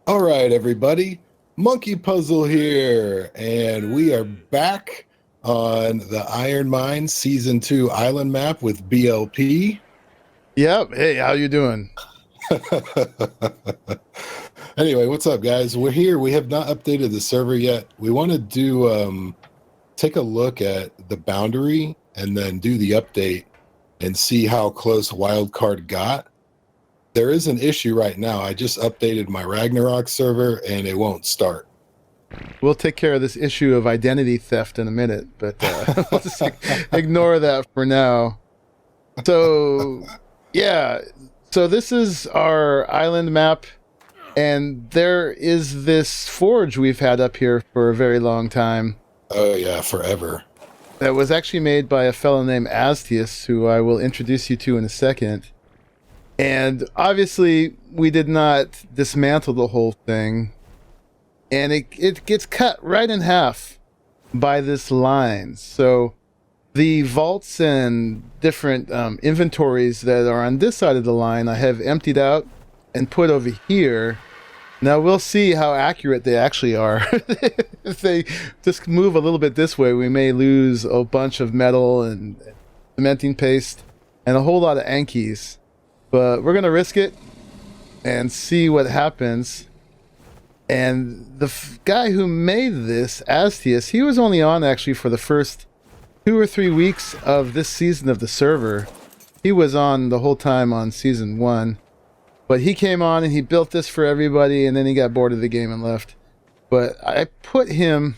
All right, everybody. Monkeypuzzle here, and we are back on the Iron Mine Season 2 Island Map with BLP. Yep. Hey, how you doing? Anyway, what's up, guys? We're here. We have not updated the server yet. We want to do take a look at the boundary and then do the update and see how close Wildcard got. There is an issue right now. I just updated my Ragnarok server and it won't start. We'll take care of this issue of identity theft in a minute, but we'll just ignore that for now. So, yeah. So this is our island map, and there is this forge we've had up here for a very long time. Oh, yeah, forever. That was actually made by a fellow named ASUS, who I will introduce you to in a second. And obviously, we did not dismantle the whole thing. And it gets cut right in half by this line. So the vaults and different inventories that are on this side of the line, I have emptied out and put over here. Now we'll see how accurate they actually are. If they just move a little bit this way, we may lose a bunch of metal and cementing paste and a whole lot of Ankies. But we're going to risk it and see what happens. And the guy who made this, Astius, he was only on actually for the first 2 or 3 weeks of this season of the server. He was on the whole time on season 1. But he came on and he built this for everybody, and then he got bored of the game and left. But I put him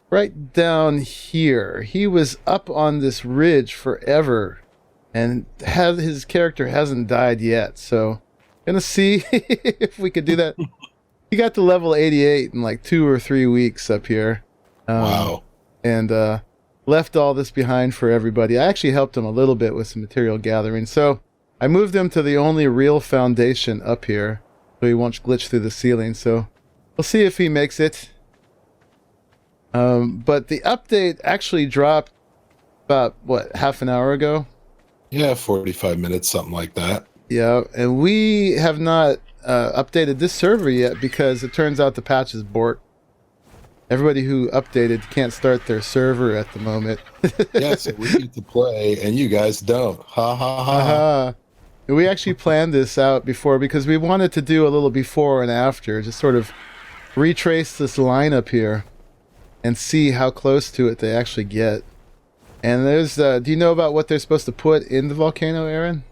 right down here. He was up on this ridge forever. And his character hasn't died yet, so gonna see if we could do that. He got to level 88 in like 2 or 3 weeks up here. Wow. And left all this behind for everybody. I actually helped him a little bit with some material gathering. So I moved him to the only real foundation up here, so he won't glitch through the ceiling. So we'll see if he makes it. But the update actually dropped about, what, half an hour ago? Yeah, 45 minutes, something like that. Yeah, and we have not updated this server yet because it turns out the patch is borked. Everybody who updated can't start their server at the moment. Yeah, so we get to play, and you guys don't. Ha, ha, ha. Uh-huh. We actually planned this out before because we wanted to do a little before and after, just sort of retrace this line up here and see how close to it they actually get. And there's, do you know about what they're supposed to put in the volcano, Aaron?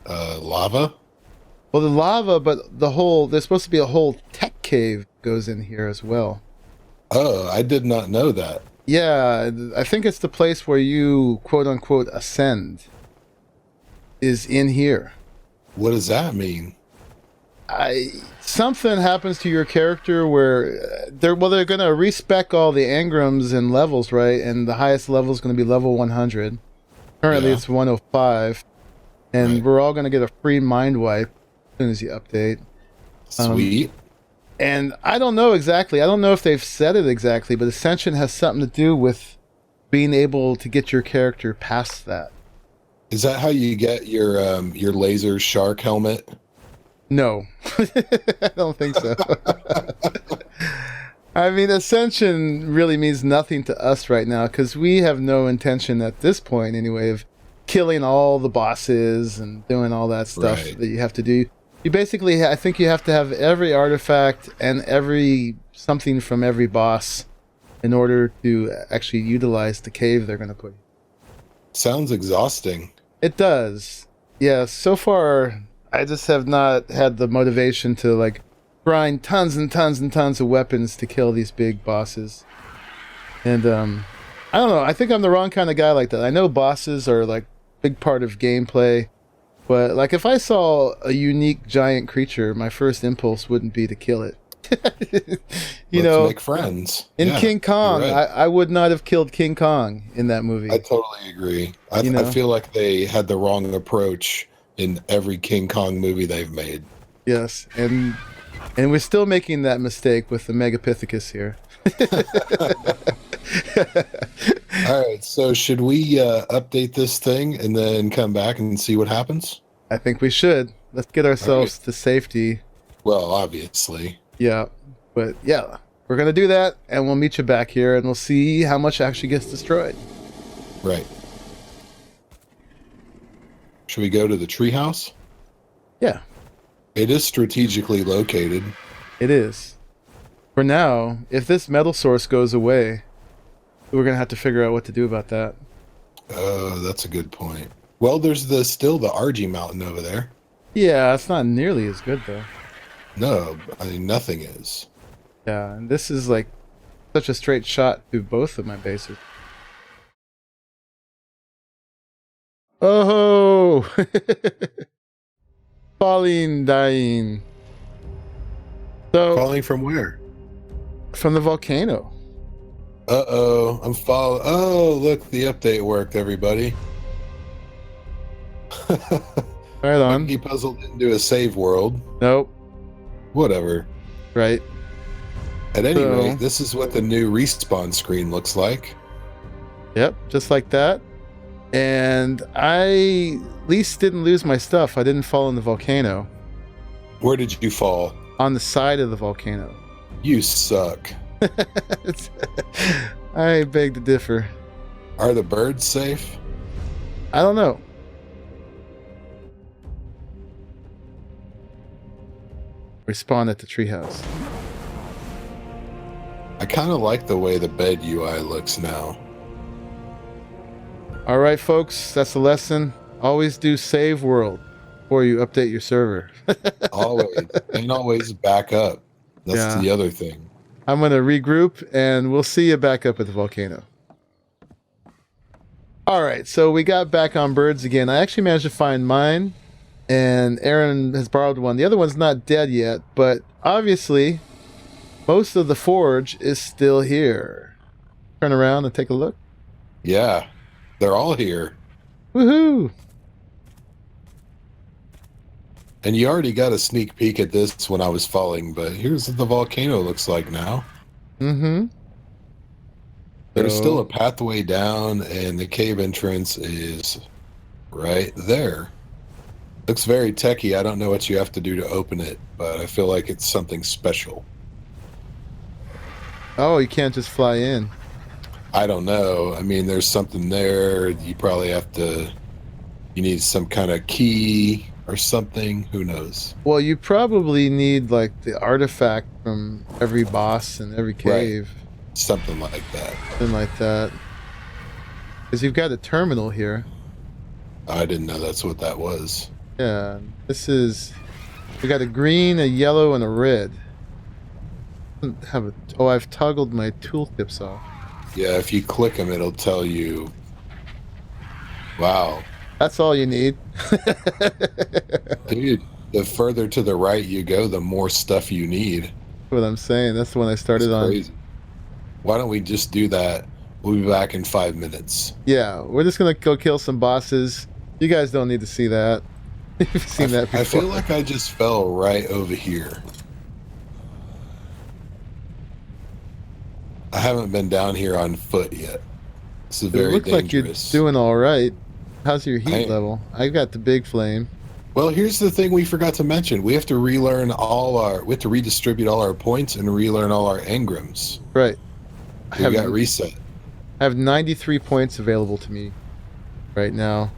Lava? Well, the lava, but there's supposed to be a whole tech cave goes in here as well. Oh, I did not know that. Yeah, I think it's the place where you, quote-unquote, ascend, is in here. What does that mean? Something happens to your character where they're going to respec all the engrams and levels, right? And the highest level is going to be level 100. Currently, it's 105, and right. We're all going to get a free mind wipe as soon as you update. Sweet. And I don't know exactly. I don't know if they've said it exactly, but Ascension has something to do with being able to get your character past that. Is that how you get your laser shark helmet? No, I don't think so. I mean, Ascension really means nothing to us right now because we have no intention at this point, anyway, of killing all the bosses and doing all that stuff that you have to do. You basically, I think you have to have every artifact and something from every boss in order to actually utilize the cave they're going to put. Sounds exhausting. It does. Yeah, so far I just have not had the motivation to like grind tons and tons and tons of weapons to kill these big bosses. And I don't know, I think I'm the wrong kind of guy like that. I know bosses are like a big part of gameplay, but like if I saw a unique giant creature, my first impulse wouldn't be to kill it. Let's make friends. In King Kong, right. I would not have killed King Kong in that movie. I totally agree. I feel like they had the wrong approach in every King Kong movie they've made. Yes, and we're still making that mistake with the Megapithecus here. All right, so should we update this thing and then come back and see what happens? I think we should. Let's get ourselves to safety Well, obviously. Yeah, but yeah, we're gonna do that, and we'll meet you back here, and we'll see how much actually gets destroyed. Right. Should we go to the treehouse? Yeah, It is strategically located. it is. For now, if this metal source goes away, we're gonna have to figure out what to do about that. That's a good point. Well, there's still the RG mountain over there. Yeah, it's not nearly as good though. No, I mean nothing is. Yeah, and this is like such a straight shot to both of my bases. Oh, falling, dying. So Falling from where? from the volcano. Uh-oh, I'm falling. Oh, look, the update worked, everybody. Right on. Monkeypuzzle didn't do a save world. Nope. Whatever. Right. At any So- rate, this is what the new respawn screen looks like. Yep, just like that. And I at least didn't lose my stuff. I didn't fall in the volcano. Where did you fall? On the side of the volcano. You suck. I beg to differ. Are the birds safe? I don't know. Respawn at the treehouse. I kind of like the way the bed UI looks now. All right, folks, that's the lesson. Always do save world before you update your server. Always. And always back up. That's Yeah. the other thing. I'm going to regroup, and we'll see you back up at the volcano. All right, so we got back on birds again. I actually managed to find mine, and Aaron has borrowed one. The other one's not dead yet, but obviously, most of the forge is still here. Turn around and take a look. Yeah. They're all here. Woohoo! And you already got a sneak peek at this when I was falling, but here's what the volcano looks like now. Mm-hmm. There's So- still a pathway down, and the cave entrance is right there. Looks very techy. I don't know what you have to do to open it, but I feel like it's something special. Oh, you can't just fly in. I don't know. I mean, there's something there. You probably have to... You need some kind of key or something. Who knows? Well, you probably need like the artifact from every boss and every cave. Something like that. Something like that. Because you've got a terminal here. I didn't know that's what that was. Yeah, this is... We got a green, a yellow, and a red. Oh, I've toggled my tooltips off. Yeah, if you click them, it'll tell you... Wow. That's all you need. Dude, the further to the right you go, the more stuff you need. That's what I'm saying. That's the one I started It's on. crazy. Why don't we just do that? We'll be back in 5 minutes. Yeah, we're just gonna go kill some bosses. You guys don't need to see that. You've seen that before. I feel like I just fell right over here. I haven't been down here on foot yet. This is It very looks like you're dangerous. doing all right. How's your heat I- level? I got the big flame. Well, here's the thing we forgot to mention. We have to relearn we have to redistribute all our points and relearn all our engrams. Right. I We got reset. have 93 points available to me right now.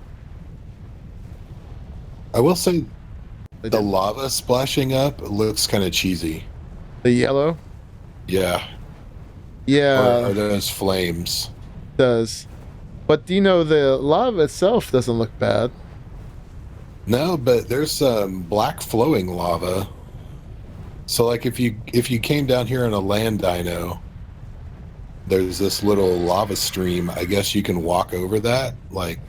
I will say I the did- lava splashing up looks kind of cheesy. The yellow? Yeah. Yeah, Or those flames. it does. But you know, the lava itself doesn't look bad. No, but there's some black flowing lava. So like if you came down here in a land dino, there's this little lava stream. I guess you can walk over that. Like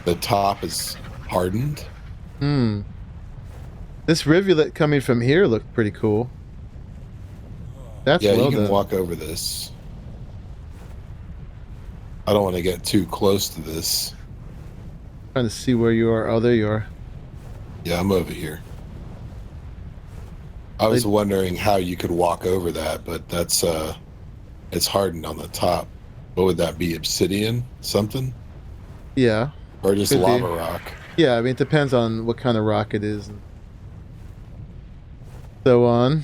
the top is hardened. Hmm. This rivulet coming from here looked pretty cool. That's Yeah, well you can done. walk over this. I don't want to get too close to this. Trying to see where you are. Oh, there you are. Yeah, I'm over here. I was wondering how you could walk over that, but that's it's hardened on the top. What would that be? Obsidian? Something? Yeah. Or just Could be. lava rock? Yeah, I mean, it depends on what kind of rock it is. so on.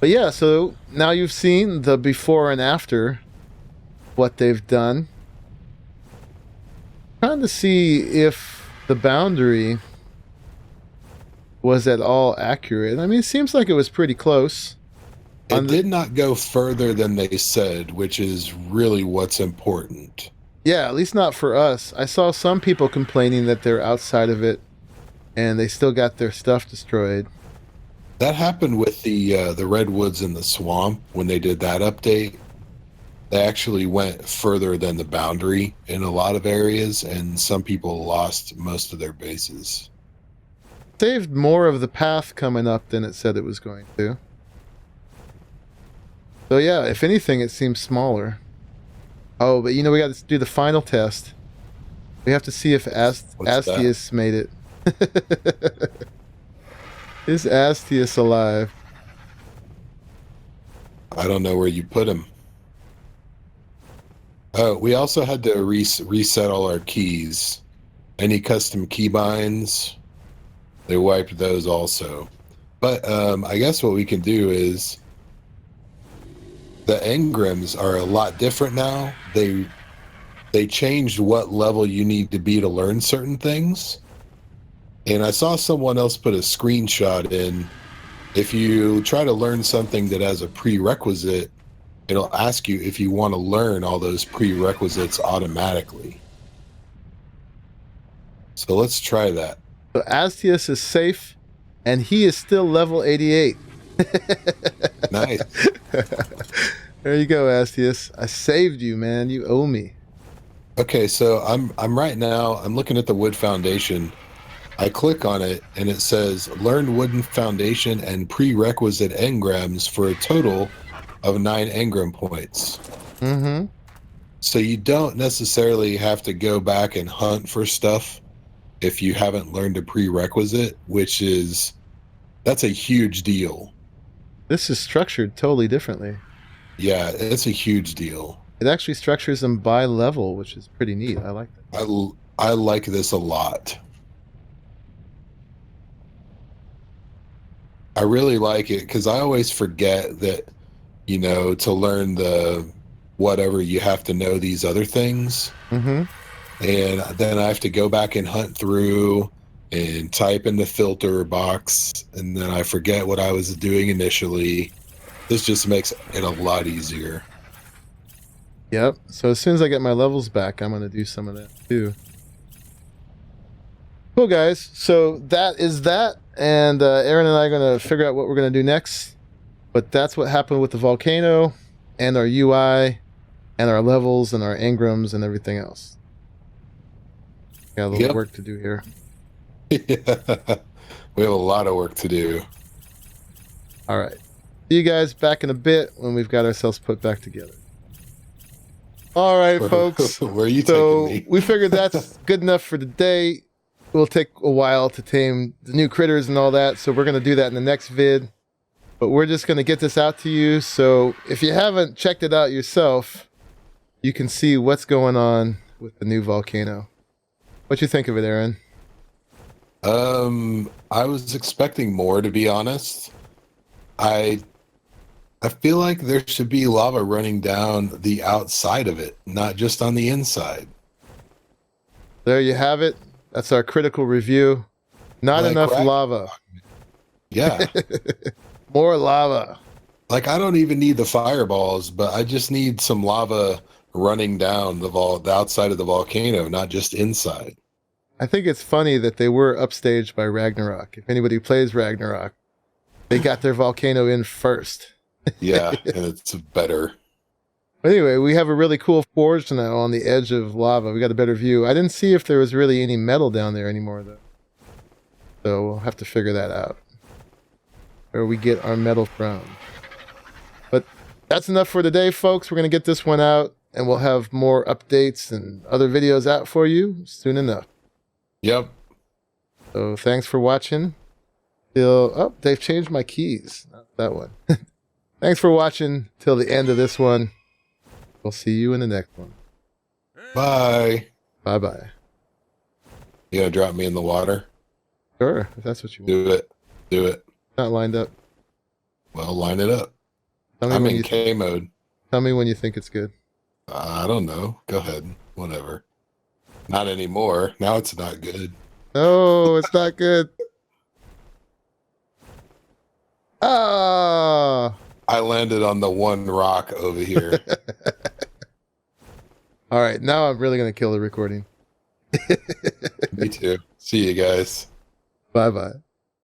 But yeah, so now you've seen the before and after what they've done. Trying to see if the boundary was at all accurate. I mean, it seems like it was pretty close. It did not go further than they said, which is really what's important. Yeah, at least not for us. I saw some people complaining that they're outside of it and they still got their stuff destroyed. That happened with the redwoods in the swamp when they did that update. They actually went further than the boundary in a lot of areas, and some people lost most of their bases. Saved more of the path coming up than it said it was going to. So yeah, if anything, it seems smaller. Oh, but you know, we got to do the final test. We have to see if Astius made it. Is Astius alive? I don't know where you put him. Oh, we also had to reset all our keys. Any custom keybinds, they wiped those also. But I guess what we can do is, the engrams are a lot different now. They changed what level you need to be to learn certain things. And I saw someone else put a screenshot in. If you try to learn something that has a prerequisite, it'll ask you if you want to learn all those prerequisites automatically. So let's try that. So Astius is safe, and he is still level 88. Nice. There you go, Astius. I saved you, man. You owe me. Okay, so I'm right now, I'm looking at the wood foundation. I click on it and it says learn wooden foundation and prerequisite engrams for a total of 9 engram points. Mm-hmm. So you don't necessarily have to go back and hunt for stuff if you haven't learned a prerequisite, that's a huge deal. This is structured totally differently. Yeah, it's a huge deal. It actually structures them by level, which is pretty neat. I like that. I like this a lot. I really like it because I always forget that, you know, to learn the whatever, you have to know these other things. Mm-hmm. And then I have to go back and hunt through and type in the filter box, and then I forget what I was doing initially. This just makes it a lot easier. Yep. So as soon as I get my levels back, I'm going to do some of that too. Cool, guys. So that is that. And Aaron and I are going to figure out what we're going to do next. But that's what happened with the Volcano and our UI and our levels and our engrams and everything else. Got a little work to do here. Yeah. We have a lot of work to do. All right. See you guys back in a bit when we've got ourselves put back together. All right, folks. Where are you taking me? We figured that's good enough for today. It'll take a while to tame the new critters and all that, so we're going to do that in the next vid. But we're just going to get this out to you, so if you haven't checked it out yourself, you can see what's going on with the new Volcano. What you think of it, Aaron? I was expecting more, to be honest. I feel like there should be lava running down the outside of it, not just on the inside. There you have it. That's our critical review. Not enough lava. Yeah. More lava. Like, I don't even need the fireballs, but I just need some lava running down the outside of the volcano, not just inside. I think it's funny that they were upstaged by Ragnarok. If anybody plays Ragnarok, they got their volcano in first. Yeah, and it's better. Anyway, we have a really cool forge now on the edge of lava. We got a better view. I didn't see if there was really any metal down there anymore, though. So we'll have to figure that out. Where we get our metal from. But that's enough for today, folks. We're going to get this one out, and we'll have more updates and other videos out for you soon enough. Yep. So thanks for watching. Oh, they've changed my keys. Not that one. Thanks for watching till the end of this one. We'll see you in the next one. Bye. Bye-bye. You gonna drop me in the water? Sure, if that's what you want. Do it. Do it. Not lined up. Well, line it up. Tell me I'm when in you K mode. tell me when you think it's good. I don't know. Go ahead. Whatever. Not anymore. Now it's not good. Oh, it's not good. Ah. I landed on the one rock over here. All right, now I'm really gonna kill the recording. Me too. See you guys. Bye bye.